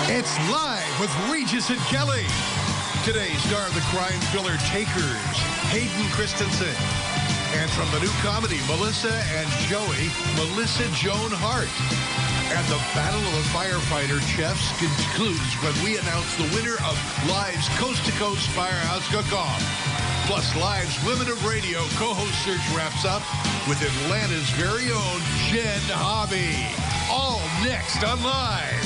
It's Live with Regis and Kelly. Today's star of the crime thriller Takers, Hayden Christensen. And from the new comedy Melissa and Joey, Melissa Joan Hart. And the Battle of the Firefighter Chefs concludes when we announce the winner of Live's Coast to Coast Firehouse Cook-Off. Plus, Live's Women of Radio co-host search wraps up with Atlanta's very own Jenn Hobby. All next on Live.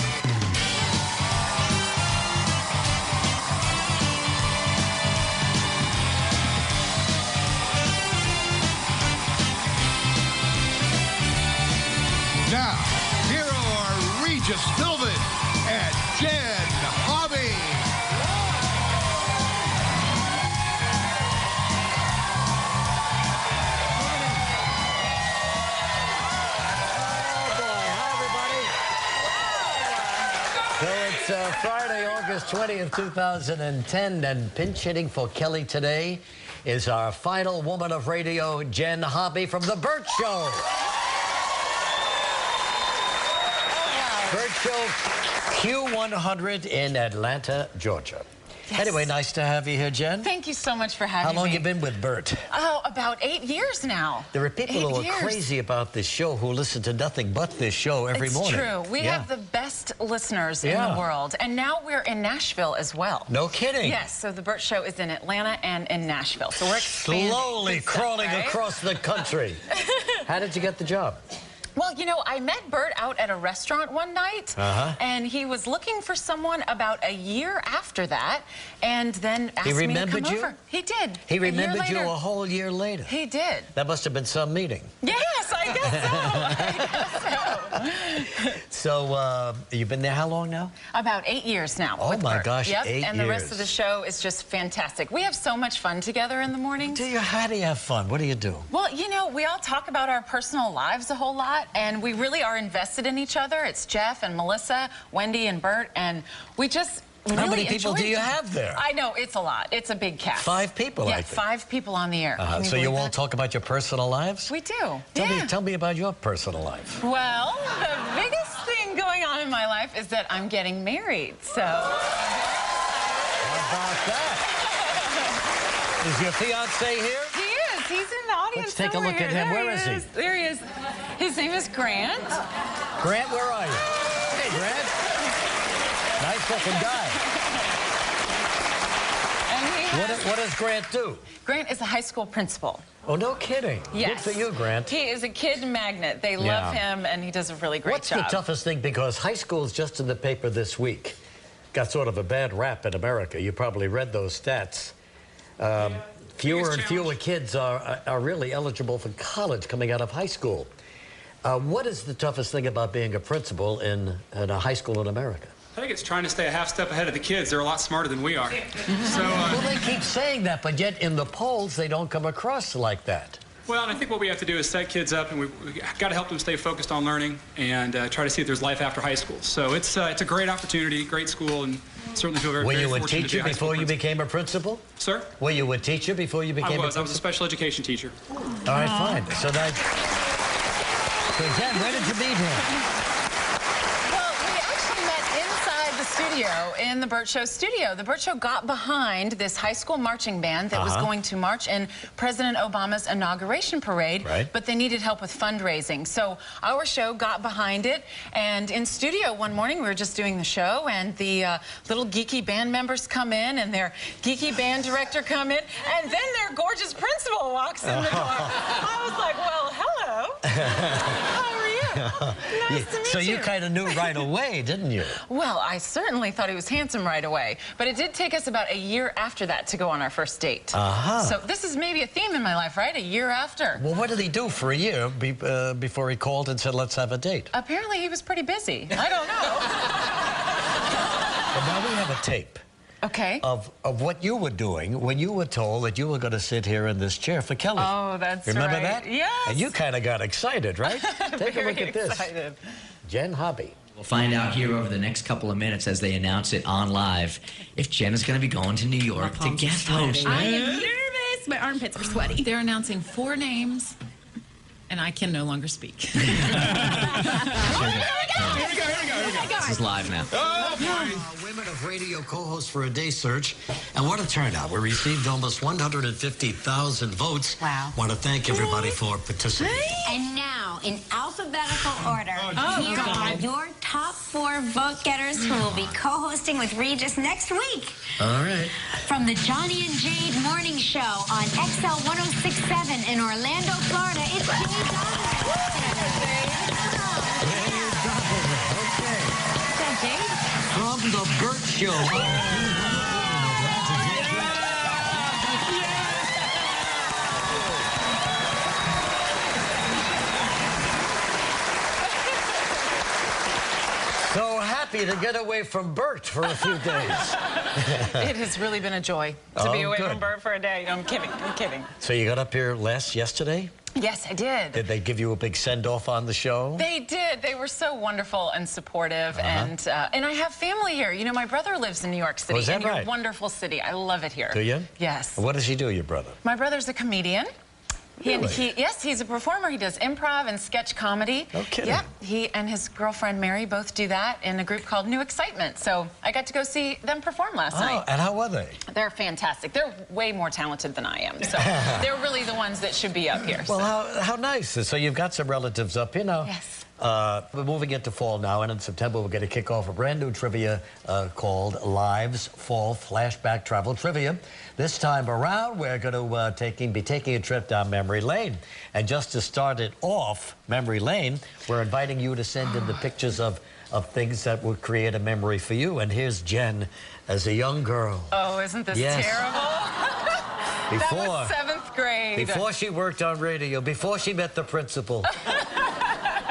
Now, here are Regis Philbin and Jenn Hobby. Oh, boy. Hi, everybody. So it's Friday, August 20th, 2010, and pinch hitting for Kelly today is our final woman of radio, Jenn Hobby from The Bert Show. Bert Show Q100 in Atlanta, Georgia. Yes. Anyway, nice to have you here, Jenn. Thank you so much for having me. How long you been with Bert? Oh, about 8 years now. There are people who are crazy about this show who listen to nothing but this show every morning. It's true. We have the best listeners in the world. And now we're in Nashville as well. No kidding. Yes, so the Bert Show is in Atlanta and in Nashville. So we're expanding. Slowly crawling across the country. How did you get the job? Well, you know, I met Bert out at a restaurant one night, and he was looking for someone about a year after that, and then asked me to come over. He did. He remembered you a whole year later. He did. That must have been some meeting. Yes, I guess so. So, you've been there how long now? About 8 years now. Oh my gosh, 8 years. And the rest of the show is just fantastic. We have so much fun together in the mornings. How do you have fun? What do you do? Well, you know, we all talk about our personal lives a whole lot, and we really are invested in each other. It's Jeff and Melissa, Wendy and Bert, and we just really How many people do you have there? I know, it's a lot. It's a big cast. 5 people, I think. 5 people on the air. So you all talk about your personal lives? We do. Tell me about your personal life. Well, the biggest thing going on in my life is that I'm getting married, so... How about that? Is your fiancé here? He is. He's in the audience. Let's take a look at him. Where is he? There he is. His name is Grant. Grant, where are you? Hey, Grant. Nice looking guy. What does Grant do? Grant is a high school principal. Oh, no kidding. Yes. Good for you, Grant. He is a kid magnet. They love him, and he does a really great job. What's the toughest thing? Because high school's just in the paper this week. Got sort of a bad rap in America. You probably read those stats. Fewer and fewer kids are really eligible for college coming out of high school. What is the toughest thing about being a principal in a high school in America? I think it's trying to stay a half step ahead of the kids. They're a lot smarter than we are. Well, they keep saying that, but yet in the polls, they don't come across like that. Well, and I think what we have to do is set kids up, and we've got to help them stay focused on learning and try to see if there's life after high school. So it's a great opportunity, great school, and certainly feel very fortunate to be a high school Were you a teacher before you became a principal? Sir? Were you a teacher before you became a principal? I was a special education teacher. All right, fine. So Jen, where did you meet him? In the Bert Show studio. The Bert Show got behind this high school marching band that was going to march in President Obama's inauguration parade, but they needed help with fundraising. So our show got behind it, and in studio one morning we were just doing the show, and the little geeky band members come in, and their geeky band director come in, and then their gorgeous principal walks in the door. I was like, well, hello. How are you? Nice to meet you. So you kind of knew right away, didn't you? Well, I certainly thought he was handsome right away, but it did take us about a year after that to go on our first date. So this is maybe a theme in my life, right? A year after. Well, what did he do for a year before he called and said, let's have a date? Apparently he was pretty busy. I don't know. Well, now we have a tape. Okay. Of what you were doing when you were told that you were going to sit here in this chair for Kelly. Oh, that's Remember right. that? Yes. And you kind of got excited, right? Take a look at this. Excited. Jenn Hobby. We'll find out here over the next couple of minutes as they announce it on live if Jenn is going to be going to New York to guest host. I am nervous. My armpits are sweaty. They're announcing 4 names. and I can no longer speak. Here we go. This is live now. Women of Radio co-host for a day search. And what a turnout. We received almost 150,000 votes. Wow. Want to thank everybody for participating. And now, in alphabetical order, here are your top 4 vote getters who will be co-hosting with Regis next week. All right. From the Johnny and Jade Morning Show on XL 106.7 in Orlando, Florida, it's Jade Donovan. From the Bert Show. So happy to get away from Bert for a few days. It has really been a joy to be away from Bert for a day. No, I'm kidding. So you got up here yesterday? Yes, I did. Did they give you a big send-off on the show? They did. They were so wonderful and supportive, and I have family here. You know, my brother lives in New York City. Oh, is that right? A wonderful city. I love it here. Do you? Yes. What does he do, your brother? My brother's a comedian. Really? Yes, he's a performer. He does improv and sketch comedy. No kidding. Yeah, he and his girlfriend Mary both do that in a group called New Excitement. So I got to go see them perform last night. And how were they? They're fantastic. They're way more talented than I am. So they're really the ones that should be up here. Well, how nice. So you've got some relatives up here now. Yes. We're moving into fall now, and in September we're going to kick off a brand new trivia called Live's Fall Flashback Travel Trivia. This time around, we're going to be taking a trip down memory lane. And just to start it off, memory lane, we're inviting you to send in the pictures of things that would create a memory for you. And here's Jen as a young girl. Oh, isn't this terrible? That was 7th grade. Before she worked on radio, before she met the principal.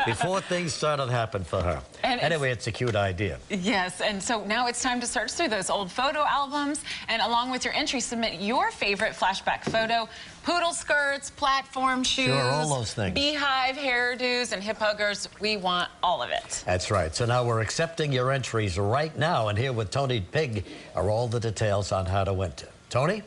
Before things started to happen for her. And anyway, it's a cute idea. Yes, and so now it's time to search through those old photo albums, and along with your entry, submit your favorite flashback photo. Poodle skirts, platform shoes, sure, all those things. Beehive hairdos, and hip huggers. We want all of it. That's right. So now we're accepting your entries right now, and here with Tony Pig are all the details on how to enter. Tony?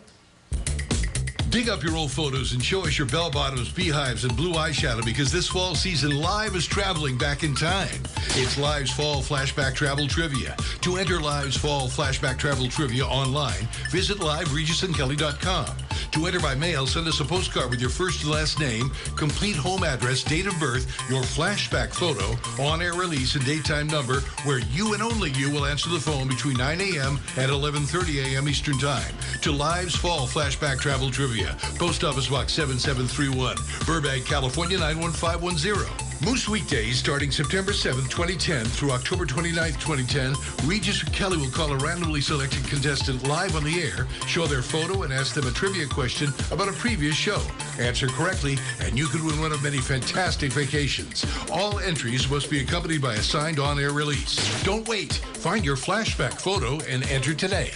Dig up your old photos and show us your bell-bottoms, beehives, and blue eyeshadow, because this fall season, Live is traveling back in time. It's Live's Fall Flashback Travel Trivia. To enter Live's Fall Flashback Travel Trivia online, visit liveregisandkelly.com. To enter by mail, send us a postcard with your first and last name, complete home address, date of birth, your flashback photo, on-air release, and daytime number, where you and only you will answer the phone between 9 a.m. and 11:30 a.m. Eastern Time. To Live's Fall Flashback Travel Trivia. Post Office Box 7731, Burbank, California 91510. Most weekdays starting September 7th, 2010 through October 29th, 2010, Regis and Kelly will call a randomly selected contestant live on the air, show their photo, and ask them a trivia question about a previous show. Answer correctly, and you could win one of many fantastic vacations. All entries must be accompanied by a signed on-air release. Don't wait. Find your flashback photo and enter today.